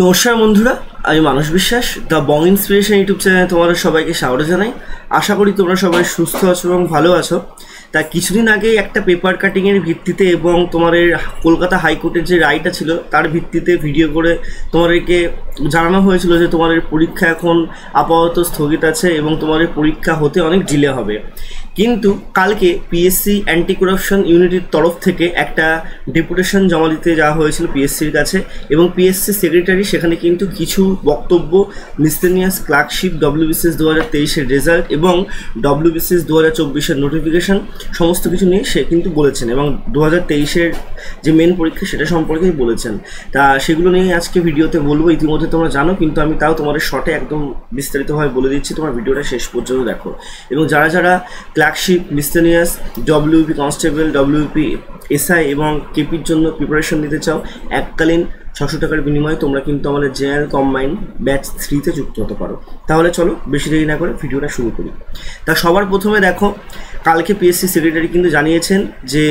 নমস্কার বন্ধুরা, আমি মানস বিশ্বাস দ্য বং ইন্সপিরেশন ইউটিউব চ্যানেলে তোমাদের সবাইকে স্বাগত জানাই। আশা করি তোমরা সবাই সুস্থ আছো এবং ভালো আছো। তা কিছুদিন আগে একটা পেপার কাটিংয়ের ভিত্তিতে এবং তোমাদের কলকাতা হাইকোর্টের যে রায়টা ছিল তার ভিত্তিতে ভিডিও করে তোমাদেরকে জানানো হয়েছিল যে তোমাদের পরীক্ষা এখন আপাতত স্থগিত আছে এবং তোমাদের পরীক্ষা হতে অনেক ডিলে হবে। কিন্তু কালকে পিএসসি অ্যান্টি করাপশন ইউনিটির তরফ থেকে একটা ডেপুটেশন জমা দিতে যাওয়া হয়েছিল পিএসসির কাছে এবং পিএসসি সেক্রেটারি সেখানে কিন্তু কিছু বক্তব্য মিসলেনিয়াস ক্লার্কশিপ ডব্লিউবিসিএস 2023-এর রেজাল্ট এবং ডব্লিউবিসিএস 2024-এর নোটিফিকেশন সমস্ত কিছু নিয়ে সে কিন্তু বলেছেন এবং 2023-এর যে মেন পরীক্ষা সেটা সম্পর্কেই বলেছেন। তা সেগুলো নিয়ে আজকে ভিডিওতে বলবো। ইতিমধ্যে তোমরা জানো, কিন্তু আমি তাও তোমাদের শর্টে একদম বিস্তারিতভাবে বলে দিচ্ছি, তোমার ভিডিওটা শেষ পর্যন্ত দেখো। এবং যারা যারা clerkship, miscellaneous, WP constable, WP SI এবং কেপির জন্য প্রিপারেশন নিতে চাও, এককালীন 600 টাকার বিনিময়ে তোমরা কিন্তু আমাদের জেনারেল কম্বাইন্ড ব্যাচ 3-তে যুক্ত হতে পারো। তাহলে চলো বেশি দেরি না করে ভিডিওটা শুরু করি। তা সবার প্রথমে দেখো, কালকে পিএসসি সেক্রেটারি কিন্তু জানিয়েছেন যে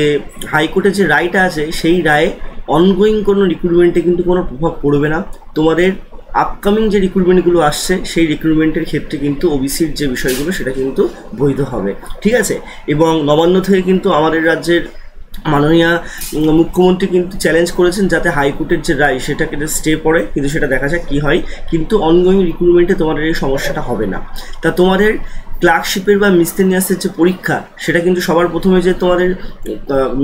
হাইকোর্টের যে রায়টা আছে সেই রায়ে অনগোয়িং কোনো রিক্রুটমেন্টে কিন্তু কোনো প্রভাব পড়বে না। তোমাদের আপকামিং যে রিক্রুটমেন্টগুলো আসছে সেই রিক্রুটমেন্টের ক্ষেত্রে কিন্তু ওবিসির যে বিষয়গুলো সেটা কিন্তু বৈধ হবে, ঠিক আছে। এবং নবান্ন থেকে কিন্তু আমাদের রাজ্যের মাননীয় মুখ্যমন্ত্রী কিন্তু চ্যালেঞ্জ করেছেন যাতে হাইকোর্টের যে রায় সেটাকে স্টে পড়ে, কিন্তু সেটা দেখা যাক কী হয়। কিন্তু অনগোয়িং রিক্রুটমেন্টে তোমাদের এই সমস্যাটা হবে না। তা তোমাদের ক্লার্কশিপের বা মিসলেনিয়াসের যে পরীক্ষা সেটা কিন্তু সবার প্রথমে যে তোমাদের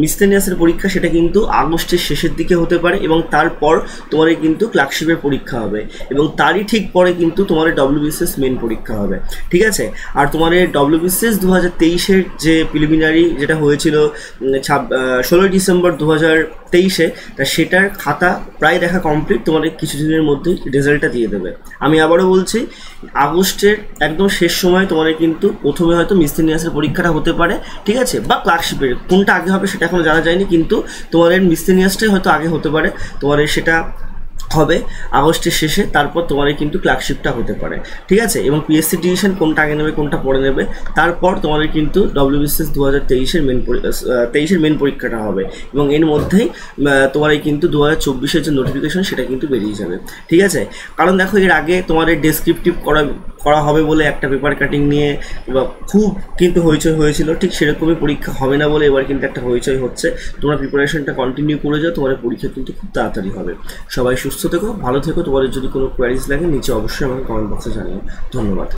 মিসলেনিয়াসের পরীক্ষা সেটা কিন্তু আগস্টের শেষের দিকে হতে পারে এবং তারপর তোমাদের কিন্তু ক্লার্কশিপের পরীক্ষা হবে এবং তারই ঠিক পরে কিন্তু তোমাদের ডব্লিউবিসিএস মেন পরীক্ষা হবে, ঠিক আছে। আর তোমাদের ডব্লিউবিসিএস 2023-এর যে প্রিলিমিনারি যেটা হয়েছিল 16 ডিসেম্বর 2023-এ, তা সেটার খাতা প্রায় দেখা কমপ্লিট। তোমাদের কিছুদিনের মধ্যেই রেজাল্টটা দিয়ে দেবে। আমি আবারও বলছি, আগস্টের একদম শেষ সময় তোমাদের কিন্তু প্রথমে হয়তো মিসলেনিয়াসের পরীক্ষাটা হতে পারে, ঠিক আছে, বা ক্লার্কশিপের কোনটা আগে হবে সেটা এখনো জানা যায়নি, কিন্তু তোমাদের মিসলেনিয়াসটাই হয়তো আগে হতে পারে। তোমাদের সেটা হবে আগস্টের শেষে, তারপর তোমাদের কিন্তু ক্লার্কশিপটা হতে পারে, ঠিক আছে। এবং পিএসসি ডিভিশন কোনটা আগে নেবে কোনটা পরে নেবে, তারপর তোমাদের কিন্তু ডব্লিউবিসিএস 2023-এর মেন পরীক্ষাটা হবে এবং এর মধ্যেই তোমাদের কিন্তু 2024-এর যে নোটিফিকেশন সেটা কিন্তু বেরিয়ে যাবে, ঠিক আছে। কারণ দেখো, এর আগে তোমাদের ডেসক্রিপটিভ করা হবে বলে একটা পেপার কাটিং নিয়ে খুব কিন্তু হইচই হয়েছিল, ঠিক সেরকমই পরীক্ষা হবে না বলে এবার কিন্তু একটা হইচই হচ্ছে। তোমরা প্রিপারেশনটা কন্টিনিউ করে যাও, তোমাদের পরীক্ষা কিন্তু খুব তাড়াতাড়ি হবে। সবাই সুস্থ থেকো, ভালো থেকো। তোমাদের যদি কোনো কোয়ারিজ লাগে নিচে অবশ্যই আমাকে কমেন্ট বক্সে জানিও। ধন্যবাদ।